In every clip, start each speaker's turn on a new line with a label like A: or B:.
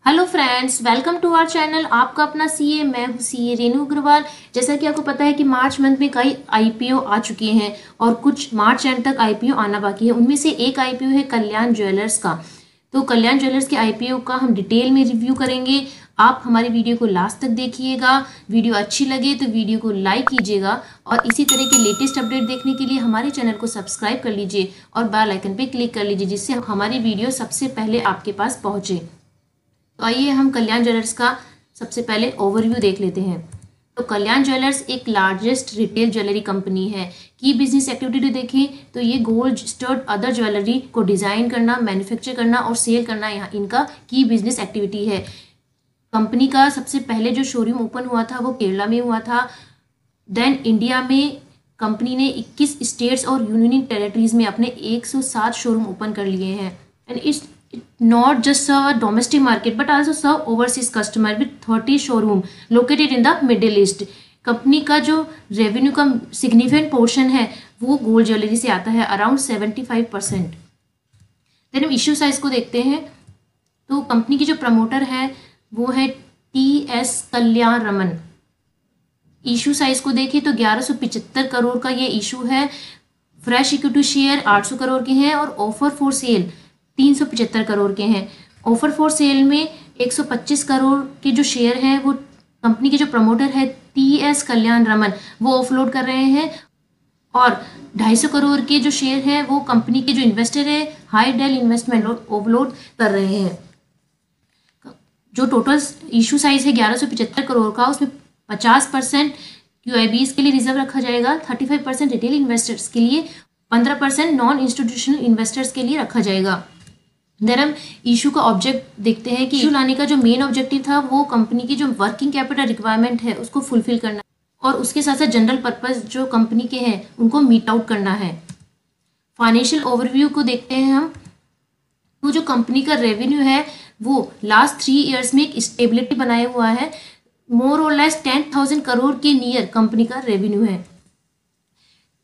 A: Hello friends, welcome to our channel. आपका अपना CA, मैं हूँ सीए रेनू अग्रवाल। जैसा कि आपको पता है कि मार्च मंथ में कई आईपीओ आ चुके हैं और कुछ मार्च एंड तक आईपीओ आना बाकी है। उनमें से एक आईपीओ है कल्याण ज्वेलर्स का। तो कल्याण ज्वेलर्स के आईपीओ का हम डिटेल में रिव्यू करेंगे। आप हमारी वीडियो को लास्ट तक देखिएगा। वीडियो अच्छी लगे तो वीडियो को लाइक कीजिएगा और इसी तरह के लेटेस्ट अपडेट देखने के लिए हमारे चैनल को सब्सक्राइब कर लीजिए और बेल आइकन पर क्लिक कर लीजिए, जिससे हमारी वीडियो सबसे पहले आपके पास पहुँचे। तो आइए हम कल्याण ज्वेलर्स का सबसे पहले ओवरव्यू देख लेते हैं। तो कल्याण ज्वेलर्स एक लार्जेस्ट रिटेल ज्वेलरी कंपनी है। की बिजनेस एक्टिविटी देखें तो ये गोल्ड, स्टड, अदर ज्वेलरी को डिज़ाइन करना, मैन्युफैक्चर करना और सेल करना यहाँ इनका की बिजनेस एक्टिविटी है। कंपनी का सबसे पहले जो शोरूम ओपन हुआ था वो केरला में हुआ था। देन इंडिया में कंपनी ने 21 स्टेट्स और यूनियन टेरेटरीज में अपने 107 शोरूम ओपन कर लिए हैं। And it's not just serve a domestic market but also serve overseas customer with 30 showroom located in the Middle East। Company का जो रेवेन्यू का सिग्निफिकेंट पोर्शन है वो गोल्ड ज्वेलरी से आता है, अराउंड 75%। देन हम इश्यू साइज को देखते हैं। तो कंपनी की जो प्रमोटर है वो है TS कल्याण रमन। इशू साइज को देखें तो 1175 करोड़ का ये इशू है। फ्रेश इक्विटी शेयर 800 करोड़ के हैं और ऑफर फॉर सेल 375 करोड़ के हैं। ऑफर फॉर सेल में 125 करोड़ के जो शेयर हैं वो कंपनी के जो प्रमोटर है TS कल्याण रमन वो ऑफलोड कर रहे हैं और 250 करोड़ के जो शेयर हैं वो कंपनी के जो इन्वेस्टर है हाई डेल इन्वेस्टमेंट ऑफलोड कर रहे हैं। जो टोटल इशू साइज है 1175 करोड़ का, उसमें 50% QIBs के लिए रिजर्व रखा जाएगा, 35% रिटेल इन्वेस्टर्स के लिए, 15% नॉन इंस्टीट्यूशनल इन्वेस्टर्स के लिए रखा जाएगा। देन हम इशू का ऑब्जेक्ट देखते हैं कि इशू लाने का जो मेन ऑब्जेक्टिव था वो कंपनी की जो वर्किंग कैपिटल रिक्वायरमेंट है उसको फुलफिल करना और उसके साथ साथ जनरल पर्पस जो कंपनी के हैं उनको मीट आउट करना है। फाइनेंशियल ओवरव्यू को देखते हैं हम। तो जो कंपनी का रेवेन्यू है वो लास्ट 3 ईयर्स में एक स्टेबिलिटी बनाए हुआ है। मोर और लेस 10,000 करोड़ के नियर कंपनी का रेवेन्यू है।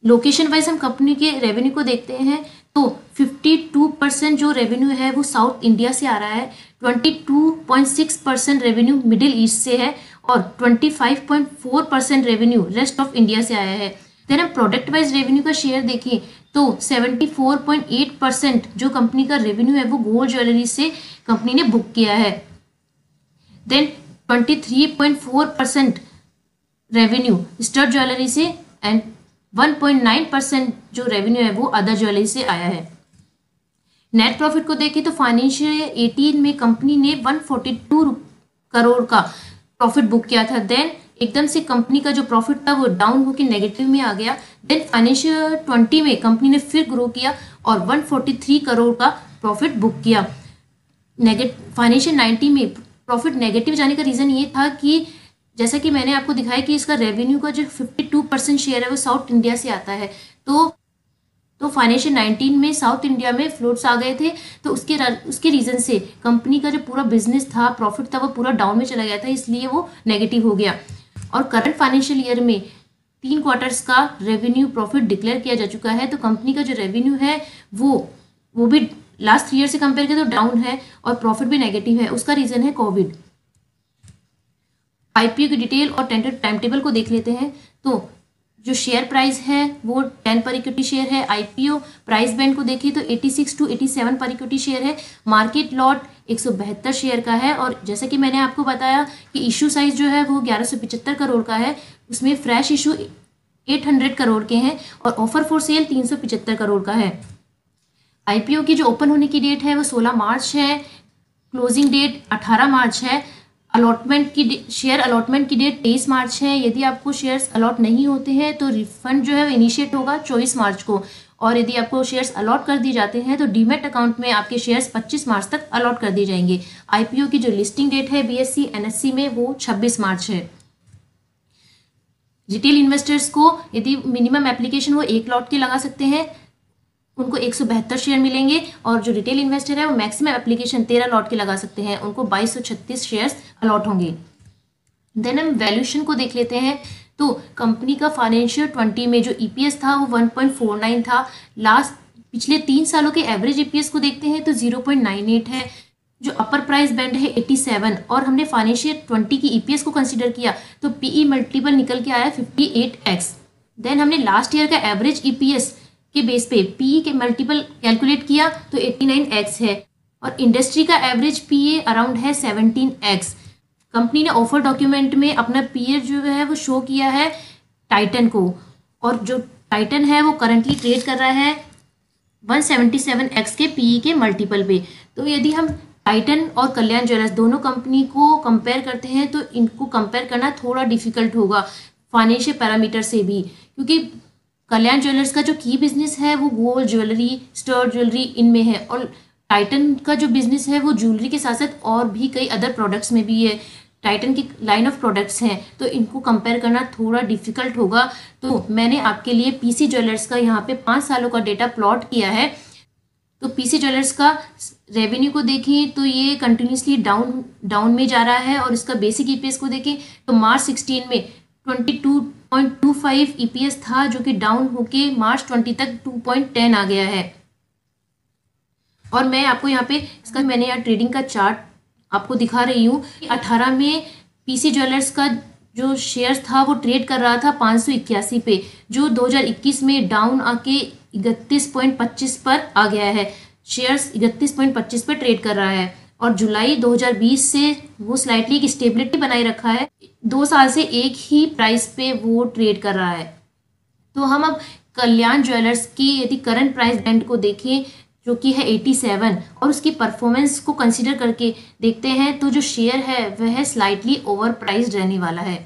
A: लोकेशन वाइज हम कंपनी के रेवेन्यू को देखते हैं तो 52% जो रेवेन्यू है वो साउथ इंडिया से आ रहा है, 22.6% रेवेन्यू मिडिल ईस्ट से है और 25.4% रेवेन्यू रेस्ट ऑफ इंडिया से आया है। देन हम प्रोडक्ट वाइज रेवेन्यू का शेयर देखें तो 74.8% जो कंपनी का रेवेन्यू है वो गोल्ड ज्वेलरी से कंपनी ने बुक किया है। देन 23.4% रेवेन्यू स्टड ज्वेलरी से एंड 1.9% जो रेवेन्यू है वो अदर ज्वेलरी से आया है। नेट प्रॉफिट को देखें तो फाइनेंशियल 18 में कंपनी ने 142 करोड़ का प्रॉफिट बुक किया था। देन एकदम से कंपनी का जो प्रॉफिट था वो डाउन होकर नेगेटिव में आ गया। देन फाइनेंशियल 20 में कंपनी ने फिर ग्रो किया और 143 करोड़ का प्रॉफिट बुक किया। फाइनेंशियल 19 में प्रॉफिट नेगेटिव जाने का रीज़न ये था कि जैसा कि मैंने आपको दिखाया कि इसका रेवेन्यू का जो 52% शेयर है वो साउथ इंडिया से आता है। तो फाइनेंशियल 19 में साउथ इंडिया में फ्लोट्स आ गए थे, तो उसके रीज़न से कंपनी का जो पूरा बिजनेस था, प्रॉफिट था, वो पूरा डाउन में चला गया था, इसलिए वो नेगेटिव हो गया। और करंट फाइनेंशियल ईयर में 3 क्वार्टर्स का रेवेन्यू प्रॉफिट डिक्लेयर किया जा चुका है। तो कंपनी का जो रेवेन्यू है वो भी लास्ट 3 ईयर से कंपेयर करें तो डाउन है और प्रॉफिट भी नेगेटिव है। उसका रीज़न है कोविड। आईपीओ की डिटेल और टेंटेड टाइम टेबल को देख लेते हैं। तो जो शेयर प्राइस है वो 10 पर इक्विटी शेयर है। आईपीओ प्राइस बैंड को देखें तो 86 to 87 पर इक्विटी शेयर है। मार्केट लॉट 172 शेयर का है और जैसा कि मैंने आपको बताया कि इशू साइज जो है वो 1175 करोड़ का है। उसमें फ्रेश इशू 800 करोड़ के हैं और ऑफर फॉर सेल 375 करोड़ का है। आईपीओ की जो ओपन होने की डेट है वो 16 मार्च है। क्लोजिंग डेट 18 मार्च है। शेयर अलॉटमेंट की डेट 23 मार्च है। यदि आपको शेयर्स अलॉट नहीं होते हैं तो रिफंड जो है वो इनिशिएट होगा 24 मार्च को, और यदि आपको शेयर्स अलॉट कर दिए जाते हैं तो डीमैट अकाउंट में आपके शेयर्स 25 मार्च तक अलॉट कर दिए जाएंगे। आईपीओ की जो लिस्टिंग डेट है BSE NSE में वो 26 मार्च है। रिटेल इन्वेस्टर्स को यदि मिनिमम एप्लीकेशन वो 1 लॉट की लगा सकते हैं, उनको 172 शेयर मिलेंगे, और जो रिटेल इन्वेस्टर है वो मैक्सिमम एप्लीकेशन 13 लॉट के लगा सकते हैं, उनको 2236 शेयर्स अलॉट होंगे। देन हम वैल्यूएशन को देख लेते हैं। तो कंपनी का फाइनेंशियल 20 में जो ईपीएस था वो 1.49 था। लास्ट पिछले 3 सालों के एवरेज ईपीएस को देखते हैं तो 0.98 है। जो अपर प्राइस बैंड है 87 और हमने फाइनेंशियल 20 की ईपीएस को कंसिडर किया तो पीई मल्टीपल निकल के आया 58x। देन हमने लास्ट ईयर का एवरेज ईपीएस के बेस पे पीई के मल्टीपल कैलकुलेट किया तो 89x है और इंडस्ट्री का एवरेज पीए अराउंड है 17x। कंपनी ने ऑफर डॉक्यूमेंट में अपना पीए जो है वो शो किया है टाइटन को, और जो टाइटन है वो करंटली ट्रेड कर रहा है 177x के पीई के मल्टीपल पे। तो यदि हम टाइटन और कल्याण ज्वेलर्स दोनों कंपनी को कंपेयर करते हैं तो इनको कंपेयर करना थोड़ा डिफिकल्ट होगा फाइनेंशियल पैरामीटर से भी, क्योंकि कल्याण ज्वेलर्स का जो की बिजनेस है वो गोल्ड ज्वेलरी, स्टड ज्वेलरी इनमें है, और टाइटन का जो बिजनेस है वो ज्वेलरी के साथ साथ और भी कई अदर प्रोडक्ट्स में भी है। टाइटन की लाइन ऑफ प्रोडक्ट्स हैं तो इनको कंपेयर करना थोड़ा डिफिकल्ट होगा। तो मैंने आपके लिए पीसी ज्वेलर्स का यहाँ पे 5 सालों का डेटा प्लॉट किया है। तो पीसी ज्वेलर्स का रेवेन्यू को देखें तो ये कंटिन्यूसली डाउन में जा रहा है, और इसका बेसिक ईपीएस को देखें तो मार्च 16 में 22.25 ईपीएस था जो कि डाउन होके मार्च 20 तक 2.10 आ गया है। और मैं आपको यहाँ पे इसका मैंने यहाँ ट्रेडिंग का चार्ट आपको दिखा रही हूँ। 18 में पीसी ज्वेलर्स का जो शेयर था वो ट्रेड कर रहा था 581 पे, जो 2021 में डाउन आके 31.25 पर आ गया है। शेयर्स 31.25 पर ट्रेड कर रहा है, और जुलाई 2020 से वो स्लाइटली एक स्टेबिलिटी बनाए रखा है। 2 साल से एक ही प्राइस पे वो ट्रेड कर रहा है। तो हम अब कल्याण ज्वेलर्स की यदि करंट प्राइस बैंड को देखें जो कि है 87 और उसकी परफॉर्मेंस को कंसीडर करके देखते हैं तो जो शेयर है वह स्लाइटली ओवर प्राइस्ड रहने वाला है।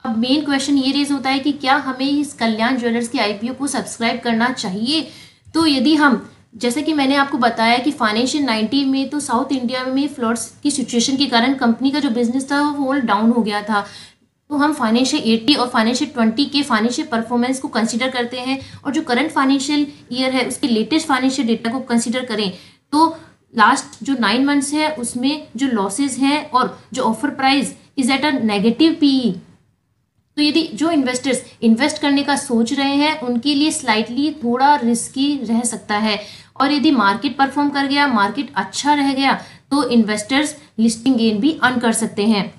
A: अब मेन क्वेश्चन ये रेज होता है कि क्या हमें इस कल्याण ज्वेलर्स की आईपीओ को सब्सक्राइब करना चाहिए। तो यदि हम, जैसे कि मैंने आपको बताया कि फाइनेंशियल 90 में तो साउथ इंडिया में फ्लड्स की सिचुएशन के कारण कंपनी का जो बिजनेस था वो होल डाउन हो गया था। तो हम फाइनेंशियल 80 और फाइनेंशियल 20 के फाइनेंशियल परफॉर्मेंस को कंसीडर करते हैं, और जो करंट फाइनेंशियल ईयर है उसके लेटेस्ट फाइनेंशियल डेटा को कंसीडर करें तो लास्ट जो 9 मंथ्स है उसमें जो लॉसेज हैं और जो offer price is at a negative PE. तो यदि जो इन्वेस्टर्स इन्वेस्ट करने का सोच रहे हैं उनके लिए स्लाइटली थोड़ा रिस्की रह सकता है, और यदि मार्केट परफॉर्म कर गया, मार्केट अच्छा रह गया तो इन्वेस्टर्स लिस्टिंग गेन भी अर्न कर सकते हैं।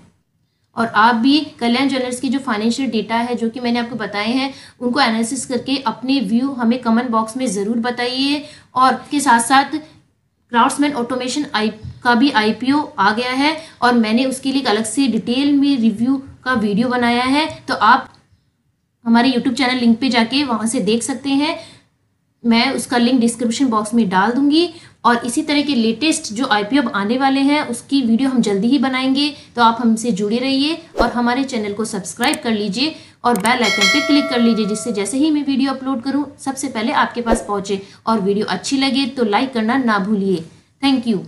A: और आप भी कल्याण ज्वेलर्स की जो फाइनेंशियल डेटा है जो कि मैंने आपको बताए हैं उनको एनालिसिस करके अपने व्यू हमें कमेंट बॉक्स में ज़रूर बताइए। और इसके साथ साथ क्राफ्ट्समैन ऑटोमेशन का भी आईपीओ आ गया है, और मैंने उसके लिए एक अलग से डिटेल में रिव्यू का वीडियो बनाया है, तो आप हमारे यूट्यूब चैनल लिंक पे जाके वहाँ से देख सकते हैं। मैं उसका लिंक डिस्क्रिप्शन बॉक्स में डाल दूंगी, और इसी तरह के लेटेस्ट जो आईपीओ अब आने वाले हैं उसकी वीडियो हम जल्दी ही बनाएंगे। तो आप हमसे जुड़े रहिए और हमारे चैनल को सब्सक्राइब कर लीजिए और बेल आइकन पे क्लिक कर लीजिए, जिससे जैसे ही मैं वीडियो अपलोड करूं सबसे पहले आपके पास पहुंचे। और वीडियो अच्छी लगे तो लाइक करना ना भूलिए। Thank you.